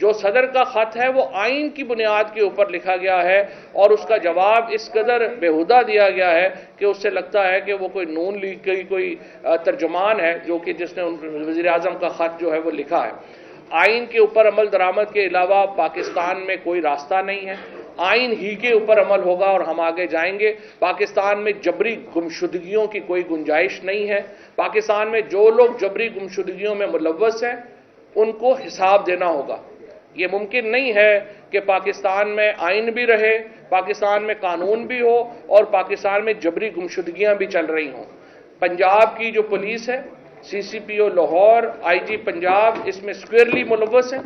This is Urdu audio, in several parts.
جو صدر کا خط ہے وہ آئین کی بنیاد کے اوپر لکھا گیا ہے اور اس کا جواب اس قدر بےہودہ دیا گیا ہے کہ اس سے لگتا ہے کہ وہ کوئی نون لیگ کی کوئی ترجمان ہے جو کہ جس نے وزیر اعظم کا خط جو ہے وہ لکھا ہے۔ آئین کے اوپر عمل درآمد کے علاوہ پاکستان میں کوئی راستہ نہیں ہے، آئین ہی کے اوپر عمل ہوگا اور ہم آگے جائیں گے۔ پاکستان میں جبری گمشدگیوں کی کوئی گنجائش نہیں ہے۔ پاکستان میں جو لوگ جبری گمشدگیوں میں ملوث ہیں ان کو حساب دینا ہوگا۔ یہ ممکن نہیں ہے کہ پاکستان میں آئین بھی رہے، پاکستان میں قانون بھی ہو اور پاکستان میں جبری گمشدگیاں بھی چل رہی ہوں۔ پنجاب کی جو پولیس ہے، سی سی پی او لاہور، آئی جی پنجاب اس میں سکوئرلی ملوث ہیں۔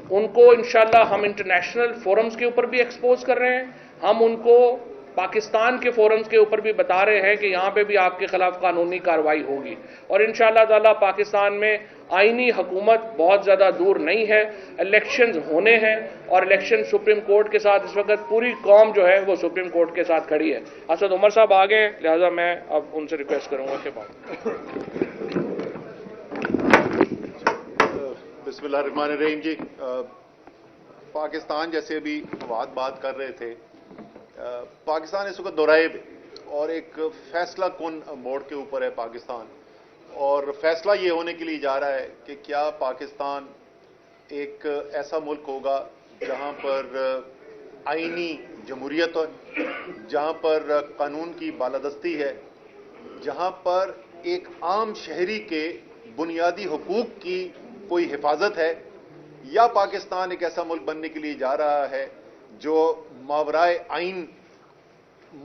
ان کو انشاءاللہ ہم انٹرنیشنل فورمز کے اوپر بھی ایکسپوز کر رہے ہیں، ہم ان کو پاکستان کے فورمز کے اوپر بھی بتا رہے ہیں کہ یہاں پہ بھی آپ کے خلاف قانونی کارروائی ہوگی، اور انشاءاللہ تعالی پاکستان میں آئینی حکومت بہت زیادہ دور نہیں ہے۔ الیکشنز ہونے ہیں اور الیکشن سپریم کورٹ کے ساتھ اس وقت پوری قوم جو ہے وہ سپریم کورٹ کے ساتھ کھڑی ہے۔ اسد عمر صاحب آگے ہیں، لہذا میں اب ان سے ریکویسٹ کروں گا کہ بسم اللہ الرحمن الرحیم جی، پاکستان جیسے ابھی فواد بات کر رہے تھے، پاکستان اس وقت دورائے اور ایک فیصلہ کن موڑ کے اوپر ہے پاکستان، اور فیصلہ یہ ہونے کے لیے جا رہا ہے کہ کیا پاکستان ایک ایسا ملک ہوگا جہاں پر آئینی جمہوریت ہے، جہاں پر قانون کی بالادستی ہے، جہاں پر ایک عام شہری کے بنیادی حقوق کی کوئی حفاظت ہے، یا پاکستان ایک ایسا ملک بننے کے لیے جا رہا ہے جو ماورائے آئین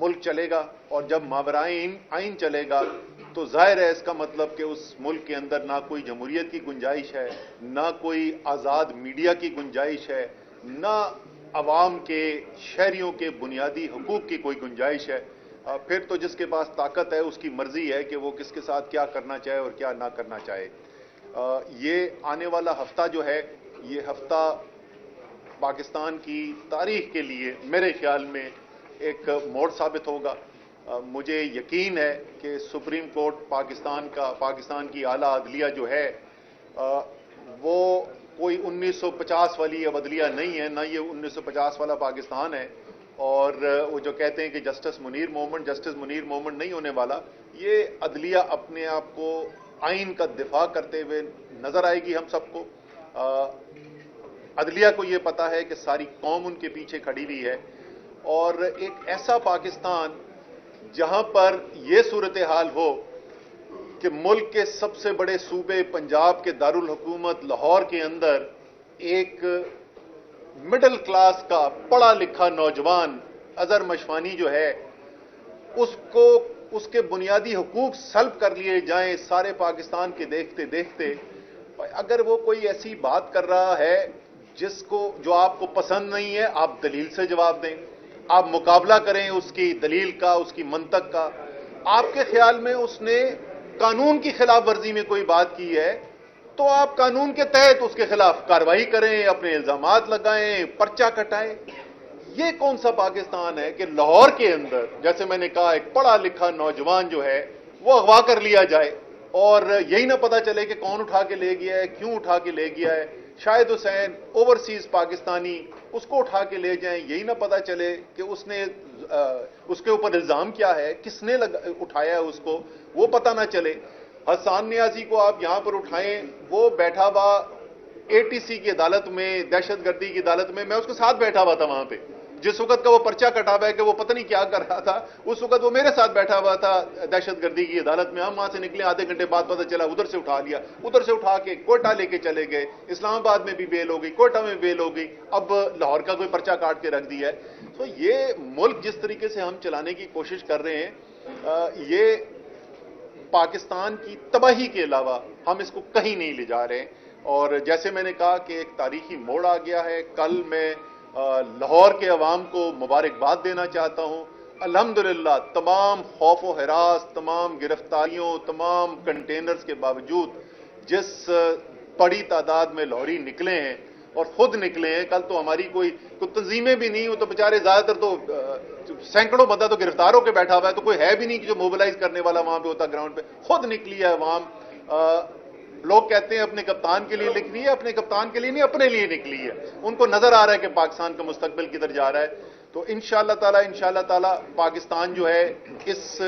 ملک چلے گا، اور جب ماورائے آئین چلے گا تو ظاہر ہے اس کا مطلب کہ اس ملک کے اندر نہ کوئی جمہوریت کی گنجائش ہے، نہ کوئی آزاد میڈیا کی گنجائش ہے، نہ عوام کے شہریوں کے بنیادی حقوق کی کوئی گنجائش ہے۔ پھر تو جس کے پاس طاقت ہے اس کی مرضی ہے کہ وہ کس کے ساتھ کیا کرنا چاہے اور کیا نہ کرنا چاہے۔ یہ آنے والا ہفتہ جو ہے، یہ ہفتہ پاکستان کی تاریخ کے لیے میرے خیال میں ایک موڑ ثابت ہوگا۔ مجھے یقین ہے کہ سپریم کورٹ پاکستان کی اعلیٰ عدلیہ جو ہے وہ کوئی 1950 والی اب عدلیہ نہیں ہے، نہ یہ 1950 والا پاکستان ہے، اور وہ جو کہتے ہیں کہ جسٹس منیر مومنٹ نہیں ہونے والا، یہ عدلیہ اپنے آپ کو آئین کا دفاع کرتے ہوئے نظر آئے گی ہم سب کو۔ عدلیہ کو یہ پتا ہے کہ ساری قوم ان کے پیچھے کھڑی ہوئی ہے، اور ایک ایسا پاکستان جہاں پر یہ صورتحال ہو کہ ملک کے سب سے بڑے صوبے پنجاب کے دارالحکومت لاہور کے اندر ایک مڈل کلاس کا پڑھا لکھا نوجوان اظہر مشفانی جو ہے اس کے بنیادی حقوق سلب کر لیے جائیں سارے پاکستان کے دیکھتے دیکھتے۔ اگر وہ کوئی ایسی بات کر رہا ہے جو آپ کو پسند نہیں ہے، آپ دلیل سے جواب دیں، آپ مقابلہ کریں اس کی دلیل کا، اس کی منطق کا۔ آپ کے خیال میں اس نے قانون کی خلاف ورزی میں کوئی بات کی ہے تو آپ قانون کے تحت اس کے خلاف کارروائی کریں، اپنے الزامات لگائیں، پرچہ کٹائیں۔ یہ کون سا پاکستان ہے کہ لاہور کے اندر، جیسے میں نے کہا، ایک پڑھا لکھا نوجوان جو ہے وہ اغوا کر لیا جائے اور یہی نہ پتا چلے کہ کون اٹھا کے لے گیا ہے، کیوں اٹھا کے لے گیا ہے۔ شاہد حسین اوورسیز پاکستانی، اس کو اٹھا کے لے جائیں، یہی نہ پتا چلے کہ اس کے اوپر الزام کیا ہے، کس نے اٹھایا ہے، اس کو وہ پتہ نہ چلے۔ حسان نیازی کو آپ یہاں پر اٹھائیں، وہ بیٹھا ہوا اے ٹی سی کی عدالت میں، دہشت گردی کی عدالت میں، میں اس کے ساتھ بیٹھا ہوا تھا وہاں پہ، جس وقت کا وہ پرچہ کٹا ہوا ہے کہ وہ پتہ نہیں کیا کر رہا تھا، اس وقت وہ میرے ساتھ بیٹھا ہوا تھا دہشت گردی کی عدالت میں۔ ہم وہاں سے نکلے، آدھے گھنٹے بعد پتہ چلا ادھر سے اٹھا لیا، ادھر سے اٹھا کے کوئٹہ لے کے چلے گئے، اسلام آباد میں بھی بیل ہو گئی، کوئٹہ میں بیل ہو گئی، اب لاہور کا کوئی پرچہ کاٹ کے رکھ دیا ہے۔ تو یہ ملک جس طریقے سے ہم چلانے کی کوشش کر رہے ہیں، یہ پاکستان کی تباہی کے علاوہ ہم اس کو کہیں نہیں لے جا رہے۔ اور جیسے میں نے کہا کہ ایک تاریخی موڑ آ گیا ہے، کل میں لاہور کے عوام کو مبارکباد دینا چاہتا ہوں۔ الحمدللہ تمام خوف و ہراس، تمام گرفتاریوں، تمام کنٹینرز کے باوجود جس بڑی تعداد میں لاہوری نکلے ہیں اور خود نکلے ہیں، کل تو ہماری کوئی تنظیمیں بھی نہیں، وہ تو بیچارے زیادہ تر تو سینکڑوں بندہ تو گرفتار ہو کے بیٹھا ہوا ہے، تو کوئی ہے بھی نہیں کہ جو موبلائز کرنے والا وہاں پہ ہوتا گراؤنڈ پہ، خود نکلی ہے عوام۔ لوگ کہتے ہیں اپنے کپتان کے لیے لکھ رہی ہے، اپنے کپتان کے لیے نہیں، اپنے لیے نکلی ہے. ان کو نظر آ رہا ہے کہ پاکستان کا مستقبل کدھر جا رہا ہے. تو انشاءاللہ تعالی پاکستان جو ہے اس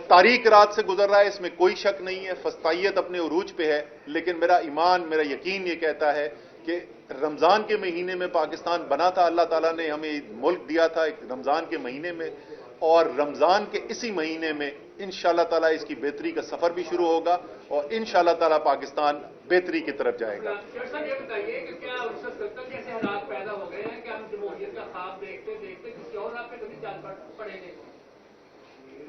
تاریک رات سے گزر رہا ہے، اس میں کوئی شک نہیں ہے. فسطائیت اپنے عروج پہ ہے، لیکن میرا ایمان، میرا یقین یہ کہتا ہے کہ رمضان کے مہینے میں پاکستان بنا تھا. اللہ تعالیٰ نے ہمیں ملک دیا تھا ایک رمضان کے مہینے میں، اور رمضان کے اسی مہینے میں انشاءاللہ تعالیٰ اس کی بہتری کا سفر بھی شروع ہوگا، اور انشاءاللہ تعالیٰ پاکستان بہتری کی طرف جائے گا. صاحب یہ بتائیے کہ کیا 1970 کے ایسے حالات پیدا ہو گئے ہیں کہ ہم جمہوریت کا خواب دیکھتے دیکھتے کسی اور آپ پہ کبھی چال پڑیں گے؟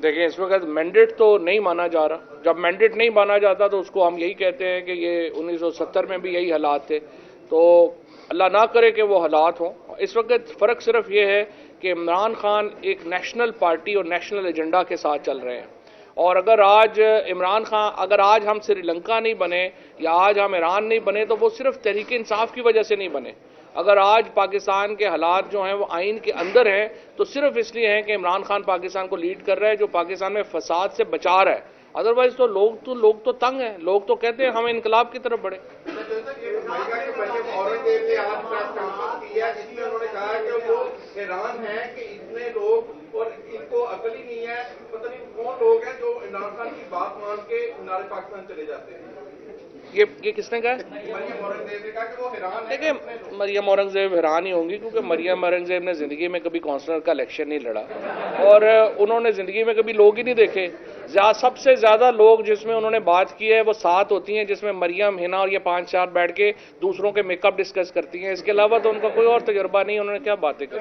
دیکھیں اس وقت مینڈیٹ تو نہیں مانا جا رہا. جب مینڈیٹ نہیں مانا جاتا تو اس کو ہم یہی کہتے ہیں کہ یہ 1970 میں بھی یہی حالات تھے. تو اللہ نہ کرے کہ وہ حالات ہوں. اس وقت فرق صرف یہ ہے کہ عمران خان ایک نیشنل پارٹی اور نیشنل ایجنڈا کے ساتھ چل رہے ہیں، اور اگر آج عمران خان، اگر آج ہم سری لنکا نہیں بنے یا آج ہم ایران نہیں بنے تو وہ صرف تحریک انصاف کی وجہ سے نہیں بنے. اگر آج پاکستان کے حالات جو ہیں وہ آئین کے اندر ہیں تو صرف اس لیے ہیں کہ عمران خان پاکستان کو لیڈ کر رہا ہے، جو پاکستان میں فساد سے بچا رہا ہے. ادروائز تو لوگ تو تنگ ہیں، لوگ تو کہتے ہیں ہم انقلاب کی طرف بڑھیں. اورنگزیب نے آج پریس کانفرنس کیا جس میں انہوں نے کہا کہ وہ حیران ہیں کہ اتنے لوگ، اور ان کو عقل ہی نہیں ہے، پتہ نہیں کون لوگ ہیں جو عمران خان کی بات مان کے نعرے پاکستان چلے جاتے ہیں. یہ کس نے کہا؟ مریم اورنگزیب نے کہا کہ وہ حیران ہے. دیکھیں مریم اورنگزیب حیران ہی ہوں گی، کیونکہ مریم اورنگزیب نے زندگی میں کبھی کونسلر کا الیکشن نہیں لڑا، اور انہوں نے زندگی میں کبھی لوگ ہی نہیں دیکھے. سب سے زیادہ لوگ جس میں انہوں نے بات کی ہے وہ 7 ہوتی ہیں، جس میں مریم، ہنا اور یہ 5-4 بیٹھ کے دوسروں کے میک اپ ڈسکس کرتی ہیں. اس کے علاوہ تو ان کا کوئی اور تجربہ نہیں. انہوں نے کیا باتیں کی؟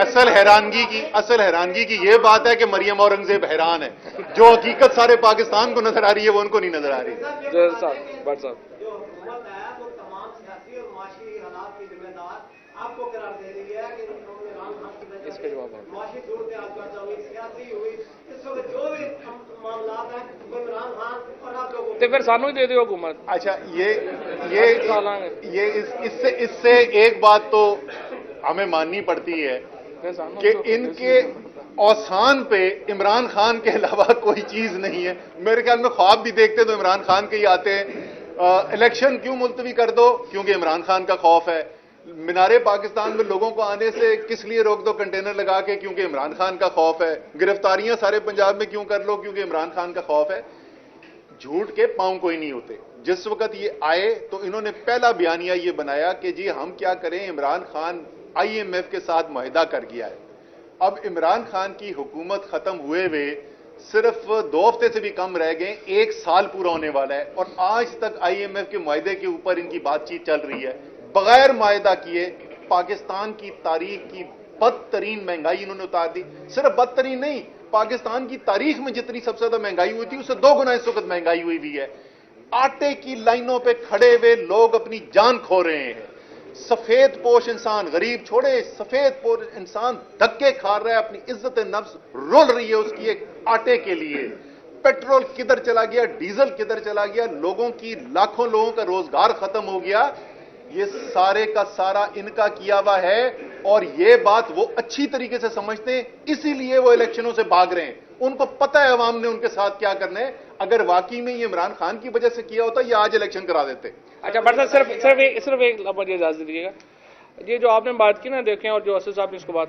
اصل حیرانگی کی یہ بات ہے کہ مریم اورنگزیب حیران ہے. جو حقیقت سارے پاکستان کو نظر آ رہی ہے وہ ان کو نہیں نظر آ رہی. بٹ صاحب جو حکومت ہے وہ تمام سیاسی اور معاشی حالات کی ذمہ دار آپ کو قرار دے رہی ہے کہ عمران خان کی وجہ اس کا جواب ہے معاشی صورتحال پیدا ہوئی، سیاسی ہوئی، اس وقت جو بھی معاملات ہیں وہ عمران خان اور آپ لوگوں تو پھر سانو ہی دے دیو حکومت. اچھا اس سے ایک بات تو ہمیں ماننی پڑتی ہے کہ ان کے اوسان پہ عمران خان کے علاوہ کوئی چیز نہیں ہے. میرے خیال میں خواب بھی دیکھتے تو عمران خان کے ہی آتے ہیں. الیکشن کیوں ملتوی کر دو؟ کیونکہ عمران خان کا خوف ہے. مینارے پاکستان میں لوگوں کو آنے سے کس لیے روک دو کنٹینر لگا کے؟ کیونکہ عمران خان کا خوف ہے. گرفتاریاں سارے پنجاب میں کیوں کر لو؟ کیونکہ عمران خان کا خوف ہے. جھوٹ کے پاؤں کوئی نہیں ہوتے. جس وقت یہ آئے تو انہوں نے پہلا بیانیہ یہ بنایا کہ جی ہم کیا کریں، عمران خان IMF کے ساتھ معاہدہ کر گیا ہے. اب عمران خان کی حکومت ختم ہوئے صرف 2 ہفتے سے بھی کم رہ گئے، 1 سال پورا ہونے والا ہے، اور آج تک IMF کے معاہدے کے اوپر ان کی بات چیت چل رہی ہے. بغیر معاہدہ کیے پاکستان کی تاریخ کی بدترین مہنگائی انہوں نے اتار دی. صرف بدترین نہیں، پاکستان کی تاریخ میں جتنی سب سے زیادہ مہنگائی ہوئی تھی اس سے 2 گنا اس وقت مہنگائی ہوئی بھی ہے. آٹے کی لائنوں پہ کھڑے ہوئے لوگ اپنی جان کھو رہے ہیں. سفید پوش انسان، غریب چھوڑے، سفید پوش انسان دھکے کھا رہا ہے، اپنی عزت نفس رول رہی ہے اس کی ایک آٹے کے لیے. پیٹرول کدھر چلا گیا، ڈیزل کدھر چلا گیا، لوگوں کی، لاکھوں لوگوں کا روزگار ختم ہو گیا. یہ سارے کا سارا ان کا کیا ہوا ہے، اور یہ بات وہ اچھی طریقے سے سمجھتے ہیں، اسی لیے وہ الیکشنوں سے بھاگ رہے ہیں. ان کو پتہ ہے عوام نے ان کے ساتھ کیا کرنا ہے. اگر واقعی میں یہ عمران خان کی وجہ سے کیا ہوتا یہ آج الیکشن کرا دیتے. اچھا بٹ صاحب صرف ایک مجھے اجازت دیجیے گا. یہ جو آپ نے بات کی نا، دیکھیں، اور جو اسد صاحب نے اس کو بات،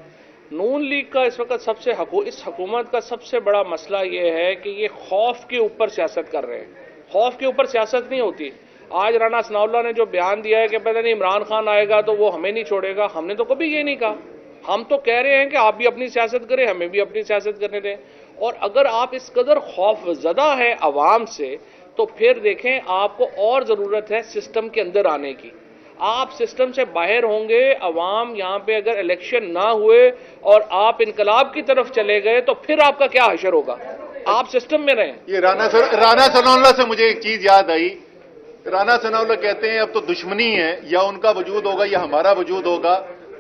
نون لیگ کا اس وقت اس حکومت کا سب سے بڑا مسئلہ یہ ہے کہ یہ خوف کے اوپر سیاست کر رہے ہیں. خوف کے اوپر سیاست نہیں ہوتی. آج رانا ثناء اللہ نے جو بیان دیا ہے کہ پتہ نہیں عمران خان آئے گا تو وہ ہمیں نہیں چھوڑے گا، ہم نے تو کبھی یہ نہیں کہا. ہم تو کہہ رہے ہیں کہ آپ بھی اپنی سیاست کریں، ہمیں بھی اپنی سیاست کرنے دیں. اور اگر آپ اس قدر خوف زدہ ہے عوام سے تو پھر دیکھیں آپ کو اور ضرورت ہے سسٹم کے اندر آنے کی. آپ سسٹم سے باہر ہوں گے، عوام یہاں پہ اگر الیکشن نہ ہوئے اور آپ انقلاب کی طرف چلے گئے تو پھر آپ کا کیا حشر ہوگا؟ آپ سسٹم میں رہیں. یہ رانا ثناء اللہ سے مجھے ایک چیز یاد آئی. رانا ثناء اللہ کہتے ہیں اب تو دشمنی ہے، یا ان کا وجود ہوگا یا ہمارا وجود ہوگا.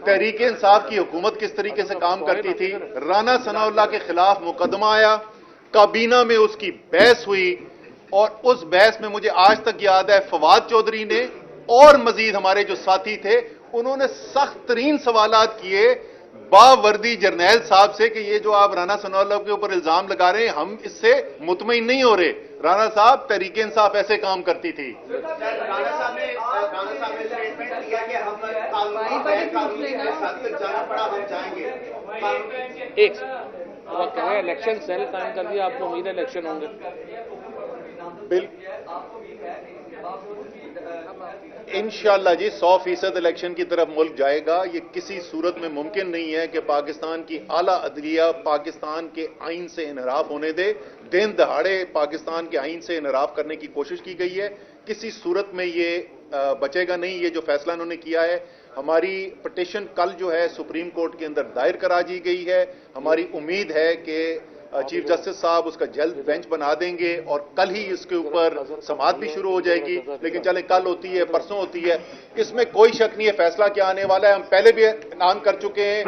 تحریک انصاف کی حکومت کس طریقے سے کام کرتی تھی. رانا ثناء اللہ کے خلاف مقدمہ آیا، کابینہ میں اس کی بحث ہوئی، اور اس بحث میں مجھے آج تک یاد ہے فواد چودھری نے اور مزید ہمارے جو ساتھی تھے انہوں نے سخت ترین سوالات کیے باوردی جرنیل صاحب سے کہ یہ جو آپ رانا ثناء اللہ کے اوپر الزام لگا رہے ہیں ہم اس سے مطمئن نہیں ہو رہے. رانا صاحب تحریک انصاف ایسے کام کرتی تھی. رانا صاحب نے اسٹیٹمنٹ دیا کہ ہم قانونی حد تک جانا پڑا ہم جائیں گے. ایک وہ کہہ رہے ہیں الیکشن سیل قائم کر دیا, آپ کو امید ہے الیکشن ہوں گے؟ انشاءاللہ جی 100% الیکشن کی طرف ملک جائے گا. یہ کسی صورت میں ممکن نہیں ہے کہ پاکستان کی اعلیٰ عدلیہ پاکستان کے آئین سے انحراف ہونے دے. دن دہاڑے پاکستان کے آئین سے انحراف کرنے کی کوشش کی گئی ہے, کسی صورت میں یہ بچے گا نہیں. یہ جو فیصلہ انہوں نے کیا ہے, ہماری پٹیشن کل جو ہے سپریم کورٹ کے اندر دائر کرا دی گئی ہے. ہماری امید ہے کہ چیف جسٹس صاحب اس کا جلد بینچ بنا دیں گے اور کل ہی اس کے اوپر سماعت بھی شروع ہو جائے گی. لیکن چلیں کل ہوتی ہے پرسوں ہوتی ہے, اس میں کوئی شک نہیں ہے فیصلہ کیا آنے والا ہے. ہم پہلے بھی اعلان کر چکے ہیں,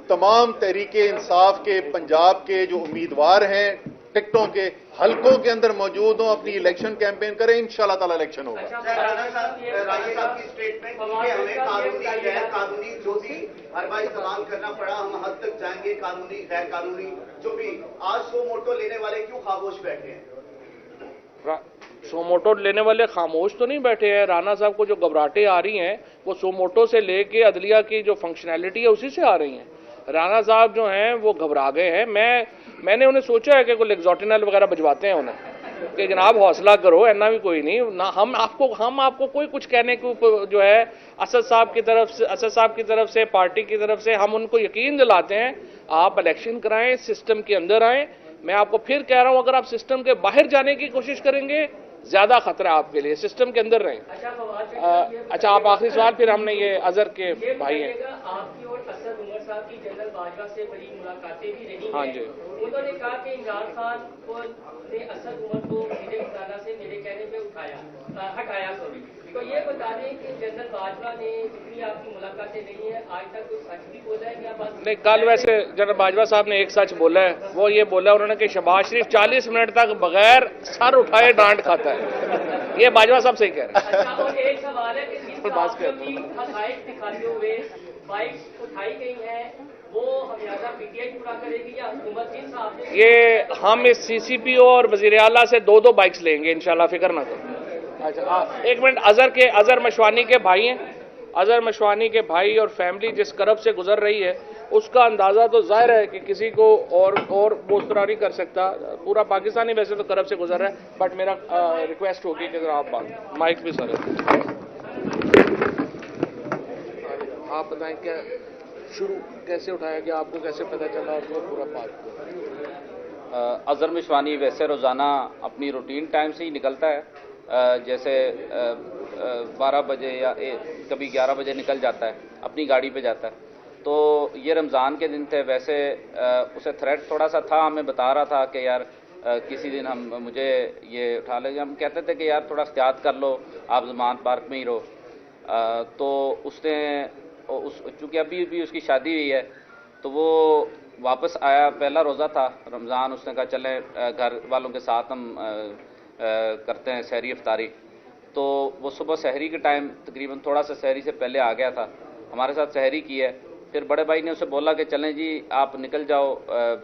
تمام تحریک انصاف کے پنجاب کے جو امیدوار ہیں ٹکٹوں کے حلقوں کے اندر موجود ہوں, اپنی الیکشن کیمپین کریں, انشاءاللہ تعالی الیکشن ہوگا. رانا صاحب کی اسٹیٹمنٹ کہ ہمیں قانونی غیر قانونی جو بھی ہر بار استعمال کرنا پڑا ہم حد تک جائیں گے, قانونی غیر قانونی جو بھی. آج سو موٹو لینے والے کیوں خاموش بیٹھے ہیں؟ سو موٹو لینے والے خاموش تو نہیں بیٹھے ہیں. رانا صاحب کو جو گھبراہٹیں آ رہی ہیں وہ سو موٹو سے لے کے عدلیہ کی جو فنکشنلٹی ہے اسی سے آ رہی ہیں. رانا صاحب جو ہیں وہ گھبرا گئے ہیں. میں نے انہیں سوچا ہے کہ کوئی لیگزوٹینل وغیرہ بجواتے ہیں انہیں کہ جناب حوصلہ کرو, اینا بھی کوئی نہیں نہ. ہم آپ کو کوئی کچھ کہنے کو جو ہے اسد صاحب کی طرف سے پارٹی کی طرف سے ہم ان کو یقین دلاتے ہیں آپ الیکشن کرائیں, سسٹم کے اندر آئیں. میں آپ کو پھر کہہ رہا ہوں اگر آپ سسٹم کے باہر جانے کی کوشش کریں گے زیادہ خطرہ ہے آپ کے لیے, سسٹم کے اندر رہیں. اچھا آپ آخری سوال, پھر ہم نے یہ اظہر کے بھائی ہیں. آپ کی اور اسد عمر صاحب کی جنرل باجوہ سے بڑی ملاقاتیں بھی رہی ہیں. ہاں جی, انہوں نے کہا کہ عمران خان نے اسد عمر کو میرے خزانہ سے میرے کہنے پہ ہٹایا. تو یہ بتا دیں کہ جنرل باجوہ نے جتنی آپ کی ملاقاتیں نہیں ہیں آج تک کوئی سچ بھی بولا ہے کیا؟ نہیں, کل ویسے جنرل باجوہ صاحب نے ایک سچ بولا ہے, وہ یہ بولا انہوں نے کہ شہباز شریف 40 منٹ تک بغیر سر اٹھائے ڈانٹ کھاتا ہے. یہ باجوہ صاحب صحیح کہہ رہے ہیں. اور ایک سوال ہے کہ حقائق دکھاتے ہوئے بائک اٹھائی گئی ہیں وہ خمیازہ پی ٹی آئی پورا کرے گی یا حکومت کے حساب سے؟ یہ ہم اس سی سی پی او اور وزیر اعلیٰ سے 2 بائکس لیں گے انشاءاللہ, فکر نہ کریں. اچھا ایک منٹ, اظہر مشوانی کے بھائی ہیں. اظہر مشوانی کے بھائی اور فیملی جس کرب سے گزر رہی ہے اس کا اندازہ تو ظاہر ہے کہ کسی کو اور وہ اس طرح نہیں کر سکتا. پورا پاکستانی ویسے تو کرب سے گزر رہا ہے, بٹ میرا ریکویسٹ ہوگی کہ ذرا آپ بات مائک بھی سر آپ بتائیں کیا شروع کیسے اٹھایا گیا, آپ کو کیسے پتہ چلا اور وہ پورا بات. اظہر مشوانی ویسے روزانہ اپنی روٹین ٹائم سے ہی نکلتا ہے, جیسے 12 بجے یا کبھی 11 بجے نکل جاتا ہے, اپنی گاڑی پہ جاتا ہے. تو یہ رمضان کے دن تھے, ویسے اسے تھریٹ تھوڑا سا تھا, ہمیں بتا رہا تھا کہ یار کسی دن مجھے یہ اٹھا لے گا. ہم کہتے تھے کہ یار تھوڑا احتیاط کر لو, آپ ضمانت پارک میں ہی رہو. تو اس نے چونکہ ابھی بھی اس کی شادی ہوئی ہے تو وہ واپس آیا, پہلا روزہ تھا رمضان, اس نے کہا چلیں گھر والوں کے ساتھ ہم کرتے ہیں سحری افطاری. تو وہ صبح سحری کے ٹائم تقریباً تھوڑا سا سحری سے پہلے آ گیا تھا, ہمارے ساتھ سحری کی ہے. پھر بڑے بھائی نے اسے بولا کہ چلیں جی آپ نکل جاؤ,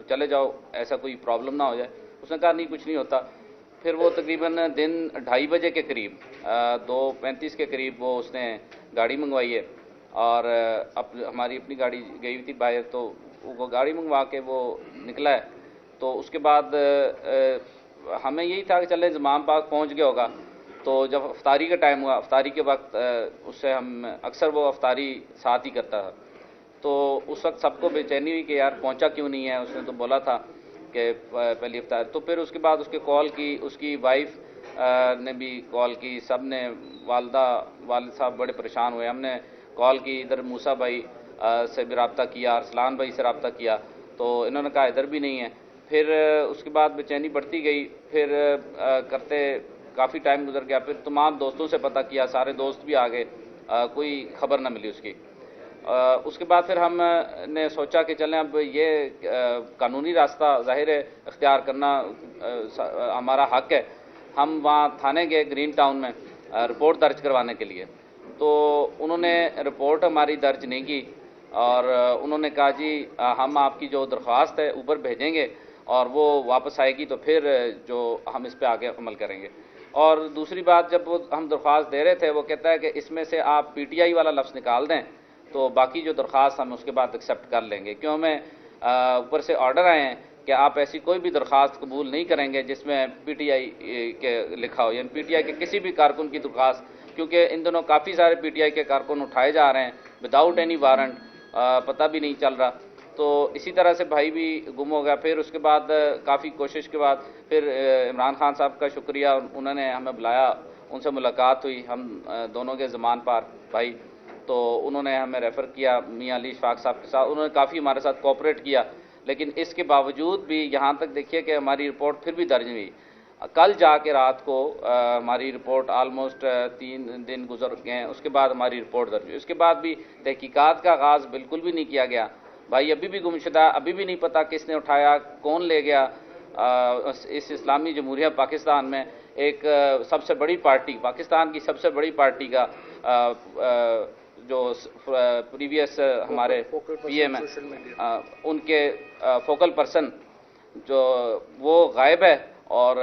چلے جاؤ, ایسا کوئی پرابلم نہ ہو جائے. اس نے کہا نہیں کچھ نہیں ہوتا. پھر وہ تقریباً دن 2:30 بجے کے قریب 2:35 کے قریب وہ اس نے گاڑی منگوائی ہے, اور ہماری اپنی گاڑی گئی ہوئی تھی باہر, تو وہ گاڑی منگوا کے وہ نکلا ہے. تو اس کے بعد ہمیں یہی تھا کہ چلے زمان پاک پہنچ گیا ہوگا. تو جب افطاری کا ٹائم ہوا, افطاری کے وقت اس سے ہم اکثر وہ افطاری ساتھ ہی کرتا تھا, تو اس وقت سب کو بے چینی ہوئی کہ یار پہنچا کیوں نہیں ہے, اس نے تو بولا تھا کہ پہلی افطار. تو پھر اس کے بعد اس کے کال کی, اس کی وائف نے بھی کال کی, سب نے, والد صاحب بڑے پریشان ہوئے. ہم نے کال کی, ادھر موسیٰ بھائی سے بھی رابطہ کیا, ارسلان بھائی سے رابطہ کیا, تو انہوں نے کہا ادھر بھی نہیں ہے. پھر اس کے بعد بے چینی بڑھتی گئی, پھر کرتے کافی ٹائم گزر گیا. پھر تمام دوستوں سے پتہ کیا, سارے دوست بھی آ گئے, کوئی خبر نہ ملی اس کی. اس کے بعد پھر ہم نے سوچا کہ چلیں اب یہ قانونی راستہ ظاہر ہے اختیار کرنا ہمارا حق ہے. ہم وہاں تھانے گئے گرین ٹاؤن میں رپورٹ درج کروانے کے لیے. تو انہوں نے رپورٹ ہماری درج نہیں کی, اور انہوں نے کہا جی ہم آپ کی جو درخواست ہے اوپر بھیجیں گے, اور وہ واپس آئے گی تو پھر جو ہم اس پہ آگے عمل کریں گے. اور دوسری بات، جب وہ ہم درخواست دے رہے تھے وہ کہتا ہے کہ اس میں سے آپ پی ٹی آئی والا لفظ نکال دیں تو باقی جو درخواست ہم اس کے بعد ایکسیپٹ کر لیں گے. کیوں ہمیں اوپر سے آرڈر آئے ہیں کہ آپ ایسی کوئی بھی درخواست قبول نہیں کریں گے جس میں پی ٹی آئی کے لکھا ہو، یعنی پی ٹی آئی کے کسی بھی کارکن کی درخواست، کیونکہ ان دنوں کافی سارے پی ٹی آئی کے کارکن اٹھائے جا رہے ہیں وداؤٹ اینی وارنٹ، پتہ بھی نہیں چل رہا. تو اسی طرح سے بھائی بھی گم ہو گیا. پھر اس کے بعد کافی کوشش کے بعد پھر عمران خان صاحب کا شکریہ، انہوں نے ہمیں بلایا، ان سے ملاقات ہوئی، ہم دونوں کے زمان پار بھائی، تو انہوں نے ہمیں ریفر کیا میاں علی اشفاق صاحب کے ساتھ. انہوں نے کافی ہمارے ساتھ کوآپریٹ کیا، لیکن اس کے باوجود بھی یہاں تک دیکھیے کہ ہماری رپورٹ پھر بھی درج ہوئی. کل جا کے رات کو ہماری رپورٹ آلموسٹ 3 دن گزر گئے ہیں، اس کے بعد ہماری رپورٹ درج ہوئی. اس کے بعد بھی تحقیقات کا آغاز بالکل بھی نہیں کیا گیا. بھائی ابھی بھی گمشدہ، ابھی بھی نہیں پتہ کس نے اٹھایا، کون لے گیا. اس اسلامی جمہوریہ پاکستان میں ایک سب سے بڑی پارٹی، پاکستان کی سب سے بڑی پارٹی کا جو پریویس ہمارے پی ایم ہیں، ان کے فوکل پرسن جو وہ غائب ہے، اور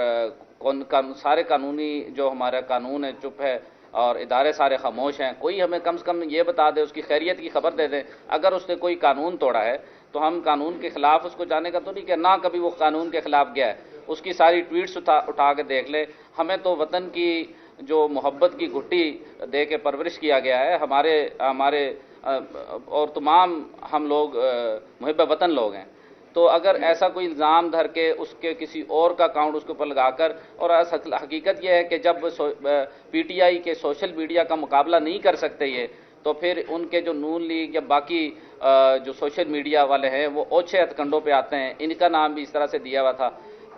سارے قانونی جو ہمارا قانون ہے چپ ہے، اور ادارے سارے خاموش ہیں. کوئی ہمیں کم سے کم یہ بتا دے، اس کی خیریت کی خبر دے دیں. اگر اس نے کوئی قانون توڑا ہے تو ہم قانون کے خلاف اس کو جانے کا تو نہیں کہ نہ کبھی وہ قانون کے خلاف گیا ہے. اس کی ساری ٹویٹس اٹھا کے دیکھ لے. ہمیں تو وطن کی جو محبت کی گھٹی دے کے پرورش کیا گیا ہے، ہمارے اور تمام ہم لوگ محب وطن لوگ ہیں. تو اگر ایسا کوئی الزام دھر کے اس کے کسی اور کا اکاؤنٹ اس کے اوپر لگا کر، اور حقیقت یہ ہے کہ جب پی ٹی آئی کے سوشل میڈیا کا مقابلہ نہیں کر سکتے یہ، تو پھر ان کے جو نون لیگ یا باقی جو سوشل میڈیا والے ہیں وہ اوچھے ہتھ کنڈوں پہ آتے ہیں. ان کا نام بھی اس طرح سے دیا ہوا تھا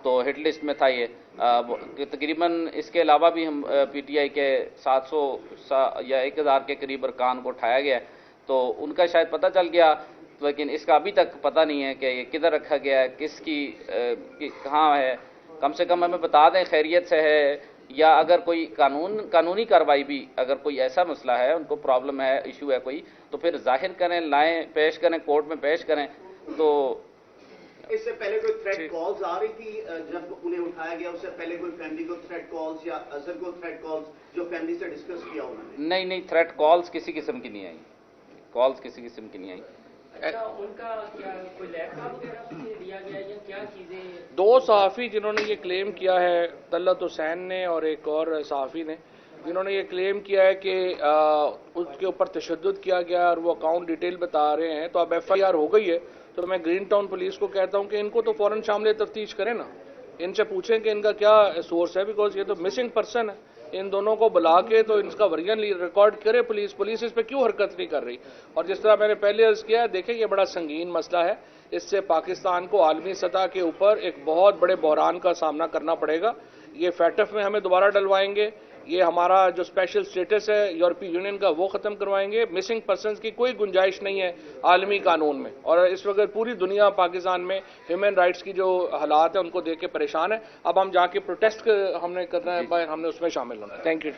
تو ہٹ لسٹ میں تھا یہ. تقریباً اس کے علاوہ بھی ہم پی ٹی آئی کے 700 یا 1000 کے قریب ارکان کو اٹھایا گیا ہے، تو ان کا شاید پتہ چل گیا، لیکن اس کا ابھی تک پتہ نہیں ہے کہ یہ کدھر رکھا گیا ہے، کس کی کہاں ہے. کم سے کم ہمیں بتا دیں خیریت سے ہے، یا اگر کوئی قانونی کارروائی بھی، اگر کوئی ایسا مسئلہ ہے، ان کو پرابلم ہے، ایشو ہے کوئی، تو پھر ظاہر کریں، لائیں، پیش کریں، کورٹ میں پیش کریں. تو اس سے پہلے کوئی تھریٹ کالز آ رہی تھی جب انہیں اٹھایا گیا؟ اس سے پہلے کوئی فیملی کو تھریٹ کالز یا اظہر کو تھریٹ کالز جو فیملی سے ڈسکس کیا انہوں نے؟ نہیں، تھریٹ کالز کسی قسم کی نہیں آئی. کالز کسی قسم کی نہیں آئی. اچھا، ان کا کیا کوئی لیپ ٹاپ وغیرہ دیا گیا یا کیا چیزیں؟ 2 صحافی جنہوں نے یہ کلیم کیا ہے، طلعت حسین نے اور ایک اور صحافی نے، جنہوں نے یہ کلیم کیا ہے کہ اس کے اوپر تشدد کیا گیا اور وہ اکاؤنٹ ڈیٹیل بتا رہے ہیں. تو اب ایف آئی آر ہو گئی ہے، تو میں گرین ٹاؤن پولیس کو کہتا ہوں کہ ان کو تو فوراً شامل تفتیش کریں نا، ان سے پوچھیں کہ ان کا کیا سورس ہے، بیکاز یہ تو مسنگ پرسن ہے. ان دونوں کو بلا کے تو ان کا ورژن ریکارڈ کرے پولیس اس پہ کیوں حرکت نہیں کر رہی. اور جس طرح میں نے پہلے عرض کیا ہے، دیکھیں یہ بڑا سنگین مسئلہ ہے. اس سے پاکستان کو عالمی سطح کے اوپر ایک بہت بڑے بحران کا سامنا کرنا پڑے گا. یہ فیٹف میں ہمیں دوبارہ ڈلوائیں گے، یہ ہمارا جو اسپیشل سٹیٹس ہے یورپی یونین کا وہ ختم کروائیں گے. مسنگ پرسنز کی کوئی گنجائش نہیں ہے عالمی قانون میں، اور اس وقت پوری دنیا پاکستان میں ہیومن رائٹس کی جو حالات ہیں ان کو دیکھ کے پریشان ہے. اب ہم جا کے پروٹیسٹ ہم نے کرنا ہے، ہم نے اس میں شامل ہونا ہے. Thank you.